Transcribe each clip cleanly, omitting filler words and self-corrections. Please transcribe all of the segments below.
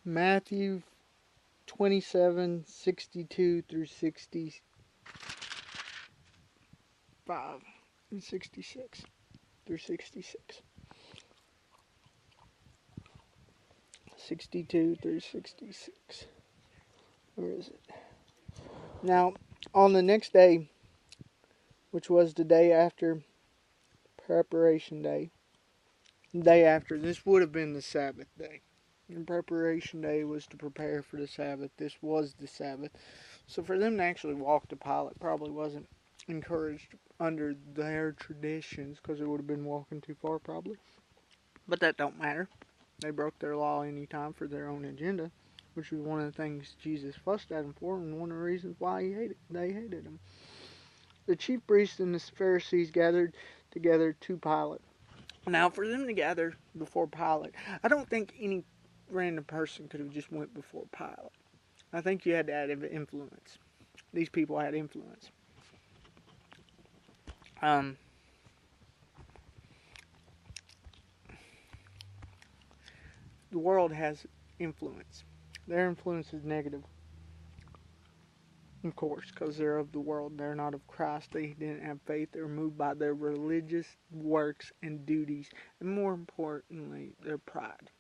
Matthew 27:62 through 65 and 66 through 66. 62 through 66. Where is it? Now, on the next day, which was the day after preparation day, this would have been the Sabbath day. And preparation day was to prepare for the Sabbath. This was the Sabbath. So for them to actually walk to Pilate probably wasn't encouraged under their traditions, because it would have been walking too far probably. But that don't matter. They broke their law any time for their own agenda, which was one of the things Jesus fussed at them for, and one of the reasons why they hated him. The chief priests and the Pharisees gathered together to Pilate. Now, for them to gather before Pilate, I don't think any random person could have just went before Pilate. I think you had to have influence. These people had influence. The world has influence. Their influence is negative. Of course, because they're of the world. They're not of Christ. They didn't have faith. They were moved by their religious works and duties. And more importantly, their pride.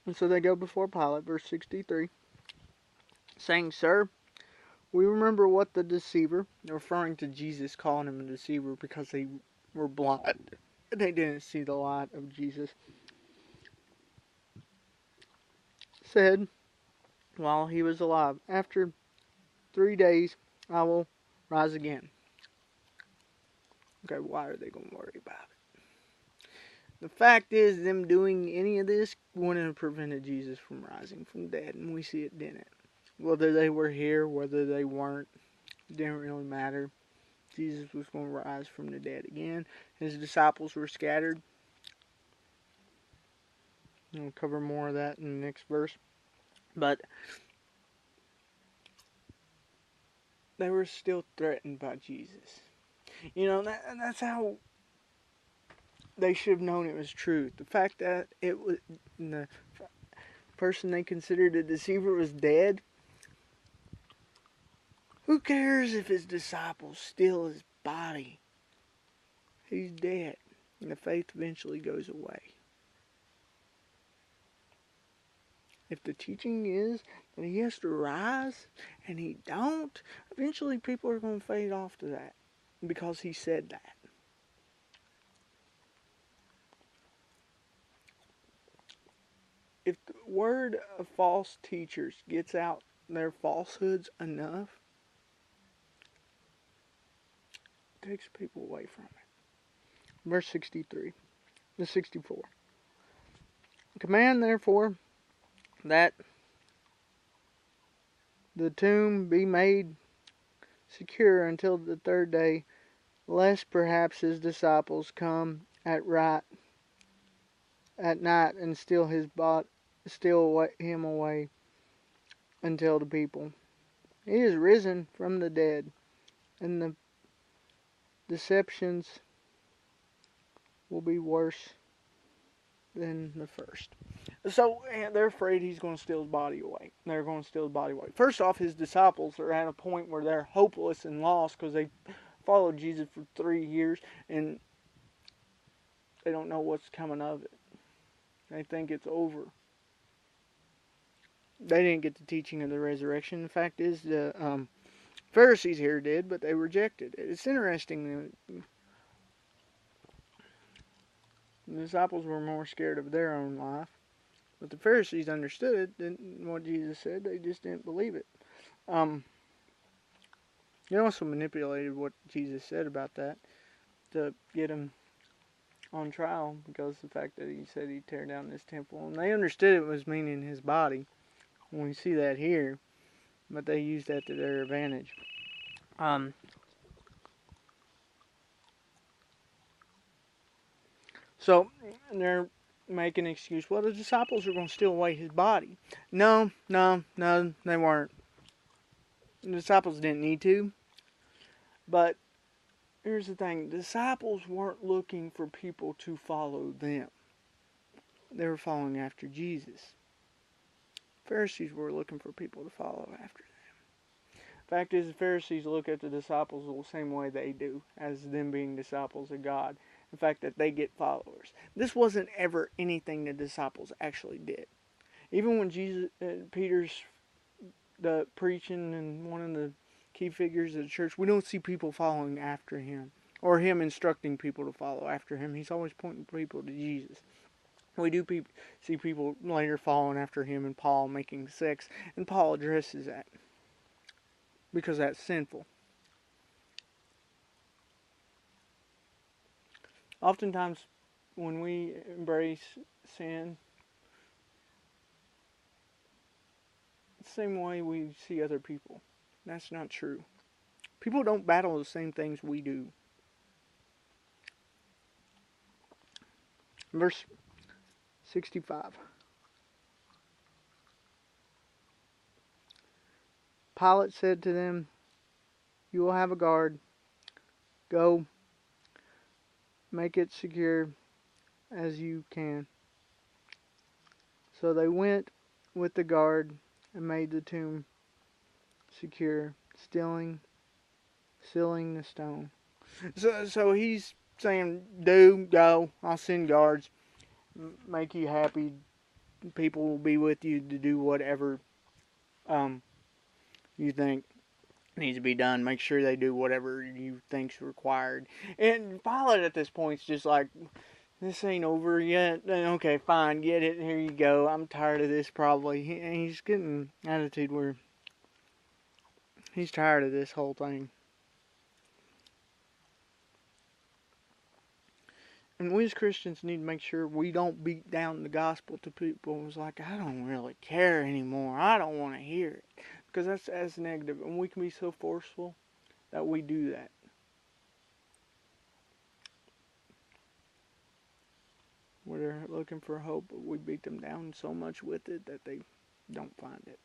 And so they go before Pilate, verse 63, saying, "Sir, we remember what the deceiver," referring to Jesus, calling him a deceiver because they were blind. They didn't see the light of Jesus, said while he was alive, "After 3 days I will rise again." Okay, why are they going to worry about it? The fact is, them doing any of this wouldn't have prevented Jesus from rising from the dead, and we see it didn't. Whether they were here, whether they weren't, it didn't really matter. Jesus was going to rise from the dead again. His disciples were scattered. We'll cover more of that in the next verse. But they were still threatened by Jesus. You know, that's how they should have known it was truth. The fact that it was the person they considered a deceiver was dead. Who cares if his disciples steal his body? He's dead, and the faith eventually goes away. If the teaching is that he has to rise, and he don't, eventually people are going to fade off to that, because he said that. If the word of false teachers gets out their falsehoods enough, it takes people away from it. Verse 63 to 64. Command therefore that the tomb be made secure until the 3rd day, lest perhaps his disciples come at night and steal him away and tell the people, he is risen from the dead, and the deceptions will be worse than the first. So they're afraid he's going to steal his body away. They're going to steal his body away. First off, his disciples are at a point where they're hopeless and lost because they followed Jesus for 3 years and they don't know what's coming of it. They think it's over. They didn't get the teaching of the resurrection. The fact is, the Pharisees here did, but they rejected it. It's interesting. The disciples were more scared of their own life. But the Pharisees understood it, what Jesus said. They just didn't believe it. They also manipulated what Jesus said about that to get him on trial, because the fact that he said he'd tear down this temple. And they understood it was meaning his body. And we see that here. But they used that to their advantage. So they're making an excuse. Well, the disciples are going to steal away his body. No, they weren't. The disciples didn't need to. But here's the thing. Disciples weren't looking for people to follow them. They were following after Jesus. Pharisees were looking for people to follow after them. Fact is, the Pharisees look at the disciples the same way they do, as them being disciples of God. The fact that they get followers. This wasn't ever anything the disciples actually did. Even when Peter's the preaching and one of the key figures of the church, we don't see people following after him or him instructing people to follow after him. He's always pointing people to Jesus. We do see people later following after him and Paul making sex, and Paul addresses that because that's sinful. Oftentimes, when we embrace sin, it's the same way we see other people. That's not true. People don't battle the same things we do. Verse 65. Pilate said to them, "You will have a guard. Go, make it secure as you can." So they went with the guard and made the tomb secure, sealing the stone. So he's saying, go, I'll send guards, make you happy. People will be with you to do whatever you think needs to be done. Make sure they do whatever you think's required. And Pilate at this point's just like, this ain't over yet. Okay, fine, get it. Here you go. I'm tired of this. Probably he's getting an attitude where he's tired of this whole thing. And we as Christians need to make sure we don't beat down the gospel to people. It's like, I don't really care anymore. I don't want to hear it. Because that's negative. And we can be so forceful that we do that. Where they're looking for hope, but we beat them down so much with it that they don't find it.